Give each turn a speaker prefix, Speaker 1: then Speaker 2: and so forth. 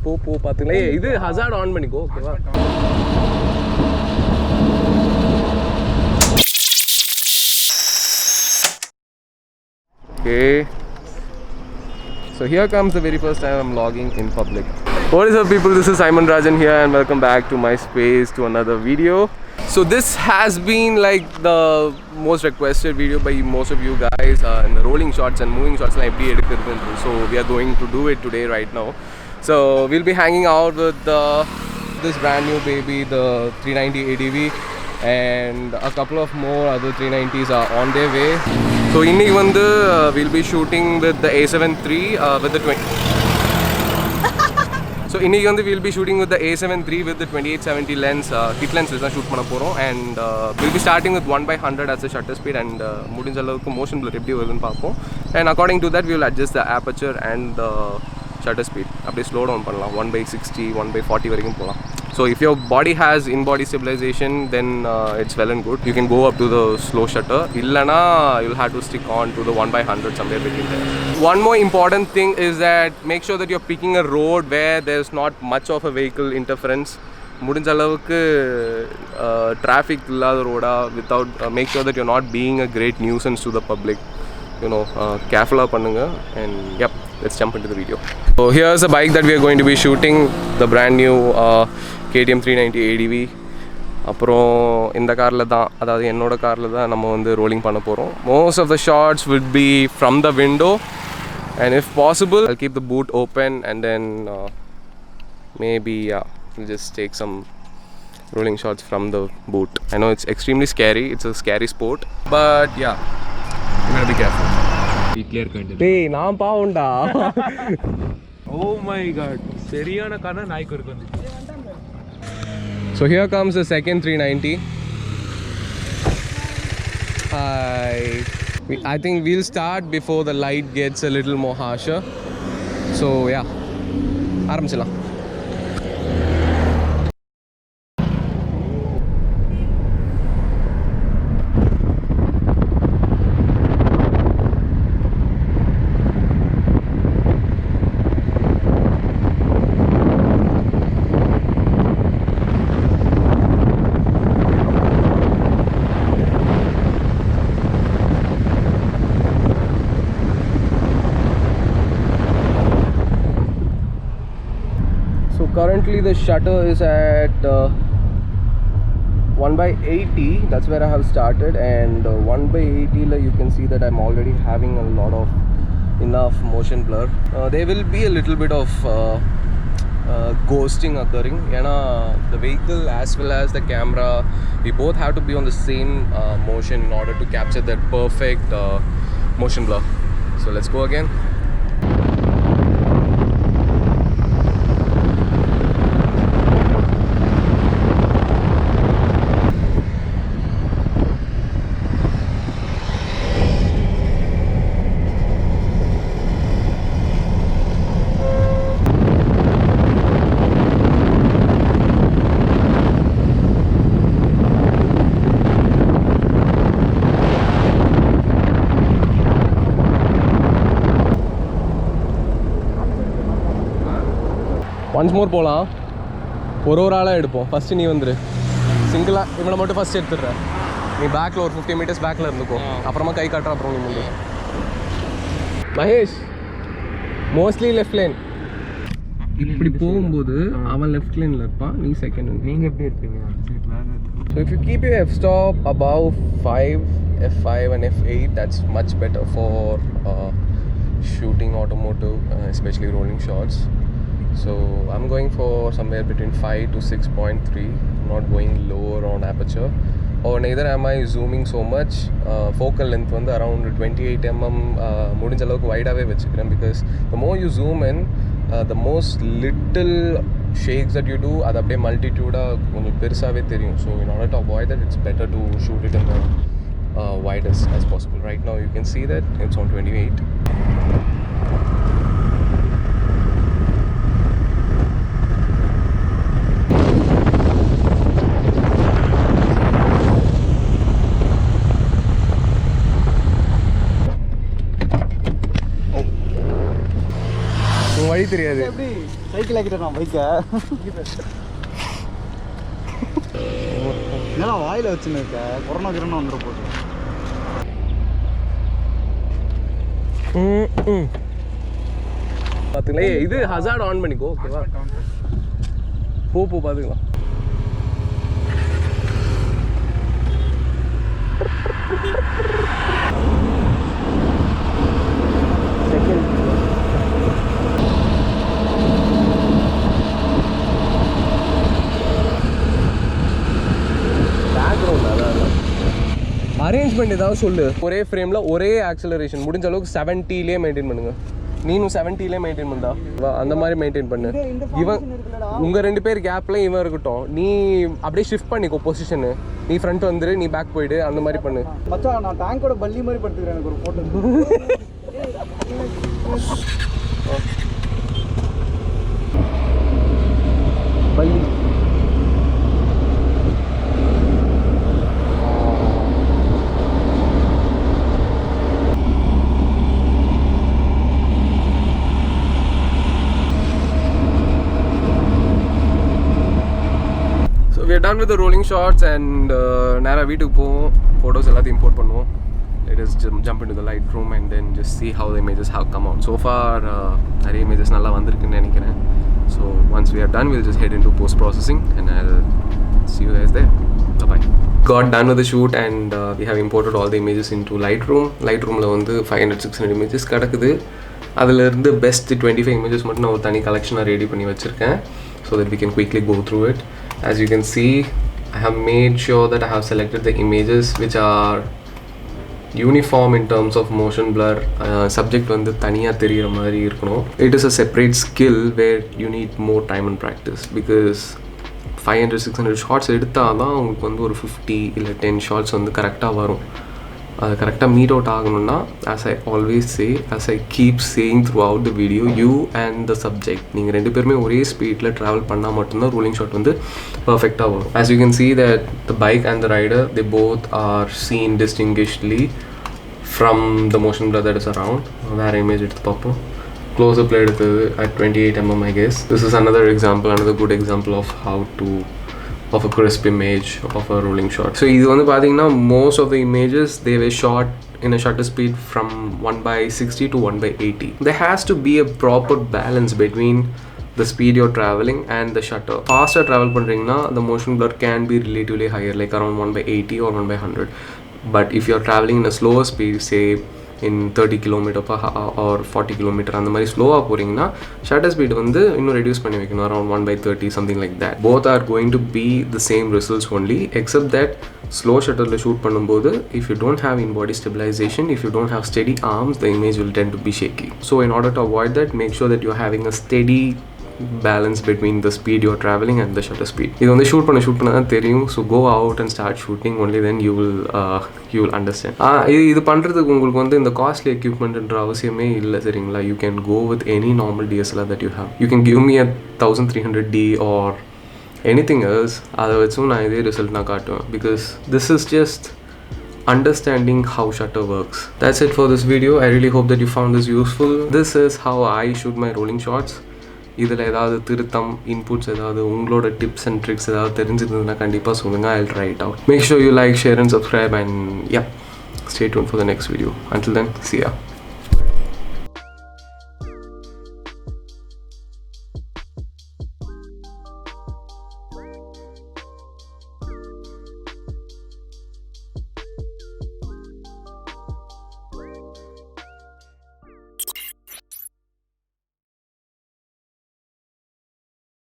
Speaker 1: போ பாத்துங்களா. இது hazard on பண்ணிக்கோ. ஓகேவா? Okay. So here comes the very first time I'm vlogging in public. What is up people, this is Simon Rajan here and welcome back to my space to another video. So this has been like the most requested video by most of you guys in the rolling shots and moving shots like so we are going to do it today right now. So we'll be hanging out with this brand new baby, the 390 ADV, and a couple of more other 390s are on their way. So இன்னைக்கு வந்து we'll be shooting with the A7 III with the 20. So இன்னைக்கு வந்து we'll be shooting with the A7 III with the 2870 lens, kit lens தான் shoot பண்ண போறோம், and we'll be starting with 1/100 as the shutter speed, and முடிஞ்ச அளவுக்கு motion blur எப்படி வருதுன்னு பார்ப்போம், and according to that we will adjust the aperture and the shutter speed. அப்படியே slow down பண்ணலாம், 1/60 1/40 வரைக்கும் போகலாம். So if your body has in-body stabilization, then it's well and good. You can go up to the slow shutter. Illana, you'll have to stick on to the 1/100 somewhere between there. One more important thing is that make sure that you're picking a road where there's not much of a vehicle interference. முடிஞ்ச அளவுக்கு traffic இல்லாத ரோடா, without make sure that you're not being a great nuisance to the public. You know, careful பண்ணுங்க, and yep, let's jump into the video. So here's a bike that we are going to be shooting, the brand new KTM 390 ADV. அப்புறம் இந்த காரில் தான், அதாவது என்னோட காரில் தான் நம்ம வந்து ரோலிங் பண்ண போகிறோம். Most of the shots would be from the window, and if possible I'll keep the boot open, and then maybe we'll just take some rolling shots from the boot. I know it's extremely scary, it's a scary sport, but yeah, you gotta be careful. Be clear content. Hey, நான் பாவுண்டா. Oh my god, சரியான காரணம் நாய்க்கு இருக்கு வந்து. So here comes the second 390. I think we'll start before the light gets a little more harsher. So yeah, ஆரம்பிச்சலாம். Currently the shutter is at 1/80. That's where I have started, and 1/80 you can see that I'm already having a lot of enough motion blur. There will be a little bit of ghosting occurring, the vehicle as well as the camera, we both have to be on the same motion in order to capture that perfect motion blur. So let's go again. Once more போகலாம், ஒரு ஆளாக எடுப்போம். First நீ வந்துரு, சிங்கிளாக இவனை மட்டும் first எடுத்துடுற. நீ பேக்கில் ஒரு 50 meters பேக்கில் இருந்துக்கோ, அப்புறமா கை காட்டுற, அப்புறம் நீ முந்து. Mahesh mostly left line. இப்படி போகும்போது அவன் லெஃப்ட் லைனில் இருப்பான், நீ செகண்ட். நீங்கள் எப்படி இருப்பீங்க? So if you keep your f-stop above 5, f5 and f8, that's much better for shooting automotive, especially rolling shots. So I'm going for somewhere between 5 to 6.3. I'm not going lower on aperture, or neither am I zooming so much. Focal length வந்து around 28 mm முடிஞ்ச அளவுக்கு வைடாவே வச்சுக்கிறேன், because the more you zoom in, the most little shakes that you do, அது அப்படியே மல்டிடியூடாக கொஞ்சம் பெருசாகவே தெரியும். So in order to avoid that, it's better to shoot it in the widest as possible. Right now you can see that it's on 28. வழி தெரியாது.
Speaker 2: Cycle ஆக்கிட்டேன் பைக்கை. ஏன்னா வாயில் வச்சுன்னு இருக்க கொரோனா வந்துட போகுது.
Speaker 1: பார்த்துங்களே இது ஹசார்ட் ஆன் பண்ணிக்கோ. ஓகேவா, போ பார்த்துக்கலாம். அரேஞ்ச்மெண்ட் ஏதாவது சொல்லு. ஒரே ஃப்ரேமில் ஒரே ஆக்சலரேஷன் முடிஞ்ச அளவுக்கு 70லே மெயின்டைன் பண்ணுங்க. நீனும் 70லே மெயின்டைன் பண்ணா அந்த மாதிரி மெயின்டைன் பண்ணு. இவன் உங்கள் 2 பேர் கேப்பில் இவன் இருக்கட்டும். நீ அப்படியே ஷிஃப்ட் பண்ணிக்கோ பொசிஷனு. நீ ஃப்ரண்ட் வந்துரு, நீ பேக் போயிடு, அந்த மாதிரி பண்ணு.
Speaker 2: மச்சான் நான் டேங்கோட பல்லி மாதிரி படுத்துக்கிறேன். எனக்கு ஒரு ஃபோட்டோ பல்லி.
Speaker 1: We are done with the rolling shots and நேராக வீட்டுக்கு போவோம். ஃபோட்டோஸ் எல்லாத்தையும் இம்போர்ட் பண்ணுவோம். Let us jump into the Lightroom and then just see how the images have come out. So far நிறைய images நல்லா வந்திருக்குன்னு நினைக்கிறேன். So once we are done, we'll just head into post processing and I'll see you guys there. Bye bye. Got done with the shoot and we have imported all the images into Lightroom. Lightroomல வந்து 500-600 images கிடக்குது. அதிலிருந்து best 25 images மட்டும் நான் ஒரு தனி கலெக்ஷனாக ready பண்ணி வச்சுருக்கேன். So that we can quickly go through it. As you can see, I have made sure that I have selected the images which are uniform in terms of motion blur. Subject வந்து தனியாக தெரிகிற மாதிரி இருக்கணும். It is a separate skill where you need more time and practice because 500-600 shots எடுத்தால் தான் உங்களுக்கு வந்து ஒரு 50 இல்லை 10 shots வந்து கரெக்டாக வரும். அது கரெக்டாக மீட் அவுட் ஆகணும்னா as I always say, as I keep saying throughout the video, you and the subject நீங்கள் 2 பேருமே ஒரே ஸ்பீடில் ட்ராவல் பண்ணால் மட்டும்தான் ரோலிங் ஷாட் வந்து பர்ஃபெக்டாக வரும். As you can see that the bike and the rider, they both are seen distinguishedly from the motion blur that is around. வேறு இமேஜ் எடுத்து பார்ப்போம். க்ளோஸ்அப்பில் எடுத்தது at 28mm I guess. This is another example, another good example of how to of a crisp image of a rolling shot. So இது வந்து பார்த்தீங்கன்னா most of the images they were shot in a shutter speed from 1/60 to 1/80. There has to be a proper balance between the speed you're traveling and the shutter. Faster travel பண்றீங்கன்னா the motion blur can be relatively higher, like around 1/80 or 1/100. But if you're traveling in a slower speed, say in 30 km or 40 km அந்த மாதிரி ஸ்லோவாக போகிறீங்கன்னா shutter speed வந்து இன்னும் reduce பண்ணி வைக்கணும், around 1/30 something like that. Both are going to be the same results only, except that slow shutterல shoot பண்ணும்போது if you don't have in-body stabilization, if you don't have steady arms, the image will tend to be shaky. So in order to avoid that, make sure that you're having a steady balance between the speed you're traveling and the shutter speed. இது வந்து shoot பண்ண தான் தெரியும். So go out and start shooting, only then you will understand. இது பண்ணுறதுக்கு உங்களுக்கு வந்து இந்த காஸ்ட்லி எக்யூப்மெண்ட்ன்ற அவசியமே இல்லை, சரிங்களா? You can go with any normal DSLR that you have. You can give me a 1300D or anything else. அதை வச்சும் நான் இதே ரிசல்ட் நான் காட்டுவேன் because this is just understanding how shutter works. That's it for this video. I really hope that you found this useful. This is how I shoot my rolling shots. இதில் ஏதாவது திருத்தம் inputs ஏதாவது உங்களோட tips and tricks ஏதாவது தெரிஞ்சிருந்ததுன்னா கண்டிப்பாக சொல்லுங்கள். I'll try it out. Make sure you like, share and subscribe and yeah, stay tuned for the next video. Until then, see ya.